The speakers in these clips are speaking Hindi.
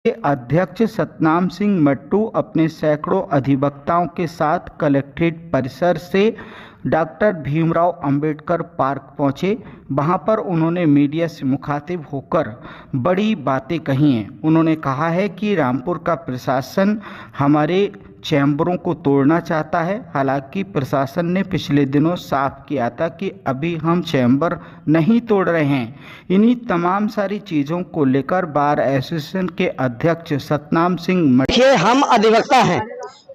के अध्यक्ष सतनाम सिंह मट्टू अपने सैकड़ों अधिवक्ताओं के साथ कलेक्ट्रेट परिसर से डॉक्टर भीमराव अंबेडकर पार्क पहुंचे। वहां पर उन्होंने मीडिया से मुखातिब होकर बड़ी बातें कही हैं। उन्होंने कहा है कि रामपुर का प्रशासन हमारे चैम्बरों को तोड़ना चाहता है। हालांकि प्रशासन ने पिछले दिनों साफ किया था कि अभी हम चैम्बर नहीं तोड़ रहे हैं। इन्हीं तमाम सारी चीज़ों को लेकर बार एसोसिएशन के अध्यक्ष सतनाम सिंह देखिए, हम अधिवक्ता हैं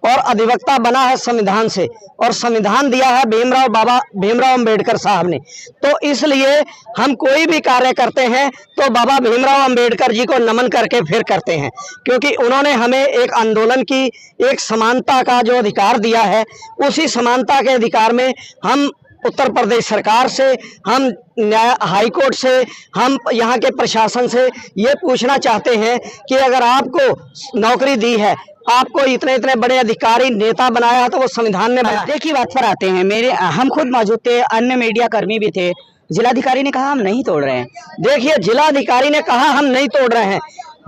और अधिवक्ता बना है संविधान से, और संविधान दिया है भीमराव अंबेडकर साहब ने। तो इसलिए हम कोई भी कार्य करते हैं तो बाबा भीमराव अंबेडकर जी को नमन करके फिर करते हैं, क्योंकि उन्होंने हमें एक आंदोलन की, एक समानता का जो अधिकार दिया है, उसी समानता के अधिकार में हम उत्तर प्रदेश सरकार से, हम हाई कोर्ट से, हम यहाँ के प्रशासन से ये पूछना चाहते हैं कि अगर आपको नौकरी दी है, आपको इतने इतने बड़े अधिकारी नेता बनाया, तो वो संविधान ने बनाया। देखिए, बात पर आते हैं। हम खुद मौजूद थे, अन्य मीडिया कर्मी भी थे। जिलाधिकारी ने कहा हम नहीं तोड़ रहे हैं। देखिए, जिलाधिकारी ने कहा हम नहीं तोड़ रहे हैं,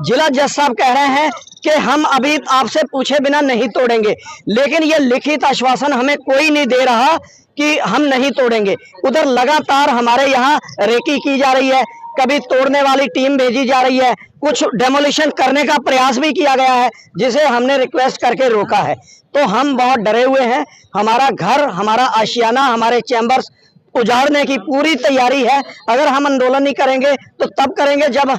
जिला जज साहब कह रहे हैं कि हम अभी आपसे पूछे बिना नहीं तोड़ेंगे, लेकिन ये लिखित आश्वासन हमें कोई नहीं दे रहा कि हम नहीं तोड़ेंगे। उधर लगातार हमारे यहाँ रेकी की जा रही है, कभी तोड़ने वाली टीम भेजी जा रही है, कुछ डेमोलिशन करने का प्रयास भी किया गया है, जिसे हमने रिक्वेस्ट करके रोका है। तो हम बहुत डरे हुए हैं। हमारा घर, हमारा आशियाना, हमारे चैम्बर्स उजाड़ने की पूरी तैयारी है। अगर हम आंदोलन नहीं करेंगे तो तब करेंगे जब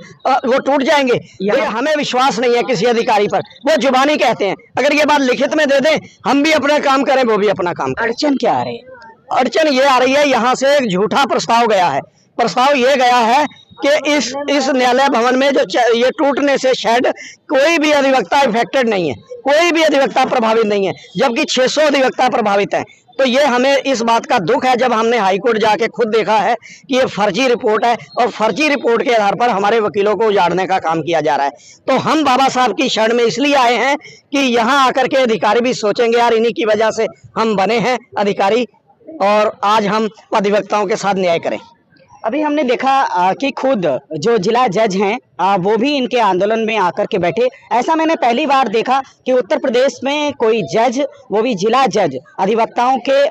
वो टूट जाएंगे। ये हमें विश्वास नहीं है किसी अधिकारी पर, वो जुबानी कहते हैं। अगर ये बात लिखित में दे दें, हम भी अपना काम करें, वो भी अपना काम करें। अड़चन क्या आ रही है? अड़चन ये आ रही है, यहाँ से एक झूठा प्रस्ताव गया है। प्रस्ताव ये गया है कि इस न्यायालय भवन में जो ये टूटने से शेड, कोई भी अधिवक्ता इफेक्टेड नहीं है, कोई भी अधिवक्ता प्रभावित नहीं है, जबकि 600 अधिवक्ता प्रभावित हैं। तो ये हमें इस बात का दुख है, जब हमने हाई कोर्ट जाके खुद देखा है कि ये फर्जी रिपोर्ट है, और फर्जी रिपोर्ट के आधार पर हमारे वकीलों को उजाड़ने का काम किया जा रहा है। तो हम बाबा साहब की शरण में इसलिए आए हैं कि यहाँ आकर के अधिकारी भी सोचेंगे, यार इन्हीं की वजह से हम बने हैं अधिकारी, और आज हम अधिवक्ताओं के साथ न्याय करें। अभी हमने देखा कि खुद जो जिला जज हैं वो भी इनके आंदोलन में आकर के बैठे। ऐसा मैंने पहली बार देखा कि उत्तर प्रदेश में कोई जज, वो भी जिला जज, अधिवक्ताओं के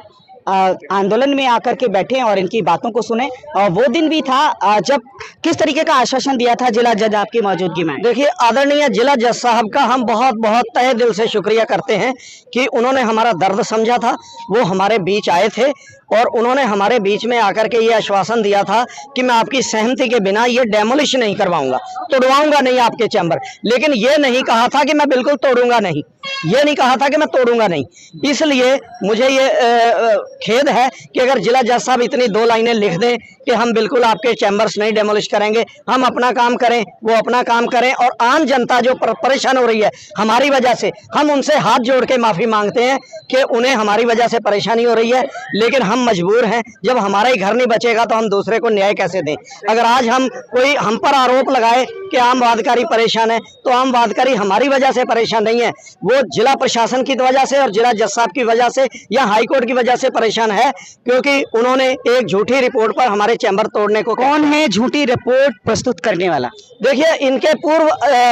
आंदोलन में आकर के बैठे और इनकी बातों को सुने। और वो दिन भी था जब किस तरीके का आश्वासन दिया था जिला जज आपकी मौजूदगी में? देखिए, आदरणीय जिला जज साहब का हम बहुत बहुत तहे दिल से शुक्रिया करते हैं कि उन्होंने हमारा दर्द समझा था। वो हमारे बीच आए थे और उन्होंने हमारे बीच में आकर के ये आश्वासन दिया था कि मैं आपकी सहमति के बिना ये डेमोलिश नहीं करवाऊंगा, तोड़वाऊंगा नहीं आपके चैम्बर। लेकिन ये नहीं कहा था कि मैं बिल्कुल तोड़ूंगा नहीं, ये नहीं कहा था कि मैं तोड़ूंगा नहीं। इसलिए मुझे ये खेद है कि अगर जिला जज साहब इतनी 2 लाइनें लिख दें कि हम बिल्कुल आपके चैम्बर्स नहीं डेमोलिश करेंगे, हम अपना काम करें, वो अपना काम करें, और आम जनता जो परेशान हो रही है हमारी वजह से, हम उनसे हाथ जोड़ के माफ़ी मांगते हैं कि उन्हें हमारी वजह से परेशानी हो रही है, लेकिन हम मजबूर हैं। जब हमारा ही घर नहीं बचेगा तो हम दूसरे को न्याय कैसे दें? अगर आज हम पर आरोप लगाए कि आम वादकारी परेशान है, तो आम वादकारी हमारी वजह से परेशान नहीं है, वो जिला प्रशासन की वजह से और जिला जज साहब की वजह से या हाई कोर्ट की वजह से परेशान है, क्योंकि उन्होंने एक झूठी रिपोर्ट पर हमारे चैम्बर तोड़ने को। कौन है झूठी रिपोर्ट प्रस्तुत करने वाला? देखिए, इनके पूर्व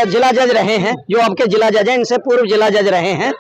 जिला जज रहे हैं, जो आपके जिला जज हैं, इनसे पूर्व जिला जज रहे हैं।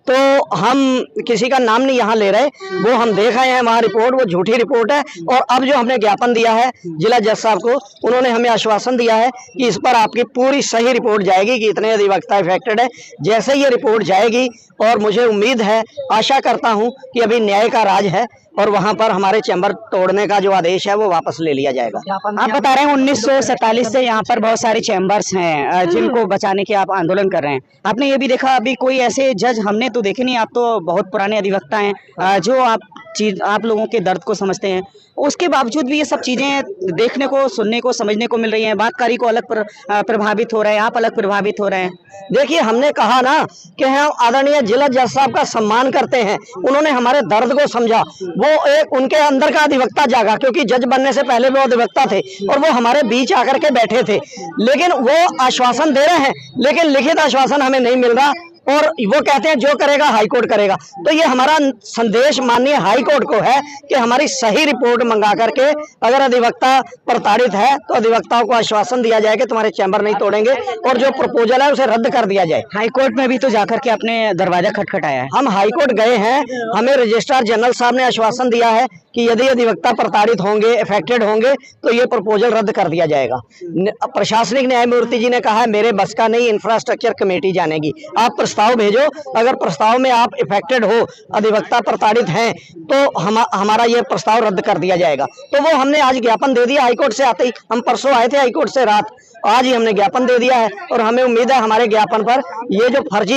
तो हम किसी का नाम नहीं यहाँ ले रहे, वो हम देख आए हैं वहाँ रिपोर्ट, वो झूठी रिपोर्ट है। और अब जो हमने ज्ञापन दिया है जिला जज साहब को, उन्होंने हमें आश्वासन दिया है कि इस पर आपकी पूरी सही रिपोर्ट जाएगी कि इतने अधिवक्ता इफेक्टेड है। जैसे ये रिपोर्ट जाएगी, और मुझे उम्मीद है, आशा करता हूँ कि अभी न्याय का राज है और वहाँ पर हमारे चैम्बर तोड़ने का जो आदेश है वो वापस ले लिया जाएगा। आप बता रहे हैं 1947 से यहाँ पर बहुत सारे चैम्बर्स हैं जिनको बचाने के आप आंदोलन कर रहे हैं। आपने ये भी देखा, अभी कोई ऐसे जज हमने तो देखे नहीं, आप तो बहुत पुराने अधिवक्ता हैं जो आप लोगों के दर्द को समझते हैं, उसके बावजूद भी ये सब चीज़ें देखने को, सुनने को, समझने को मिल रही हैं। बातकारी को अलग प्रभावित हो रहे हैं, आप अलग प्रभावित हो रहे हैं। देखिए, हमने कहा ना कि हम आदरणीय जिला जज साहब का सम्मान करते हैं, उन्होंने हमारे दर्द को समझा। वो एक उनके अंदर का अधिवक्ता जागा, क्योंकि जज बनने से पहले वो अधिवक्ता थे और वो हमारे बीच आकर के बैठे थे। लेकिन वो आश्वासन दे रहे हैं, लेकिन लिखित आश्वासन हमें नहीं मिल रहा। और वो कहते हैं जो करेगा हाई कोर्ट करेगा। तो ये हमारा संदेश माननीय हाई कोर्ट को है कि हमारी सही रिपोर्ट मंगा करके अगर अधिवक्ता प्रताड़ित है तो अधिवक्ताओं को आश्वासन दिया जाए कि तुम्हारे चैम्बर नहीं तोड़ेंगे और जो प्रपोजल है उसे रद्द कर दिया जाए। हाई कोर्ट में भी तो जाकर के आपने दरवाजा खटखटाया है। हम हाई कोर्ट गए हैं, हमें रजिस्ट्रार जनरल साहब ने आश्वासन दिया है कि यदि अधिवक्ता प्रताड़ित होंगे, अफेक्टेड होंगे तो ये प्रपोजल रद्द कर दिया जाएगा। प्रशासनिक न्यायमूर्ति जी ने कहा है मेरे बस का नहीं, इंफ्रास्ट्रक्चर कमेटी जानेगी, आप प्रस्ताव भेजो, अगर प्रस्ताव में आप इफेक्टेड हो, अधिवक्ता प्रताड़ित हैं तो हमारा ये प्रस्ताव रद्द कर दिया जाएगा। तो वो हमने आज ज्ञापन दे दिया हाईकोर्ट से आते ही। हम परसों आए थे हाईकोर्ट से रात, आज ही हमने ज्ञापन दे दिया है और हमें उम्मीद है हमारे ज्ञापन पर ये जो फर्जी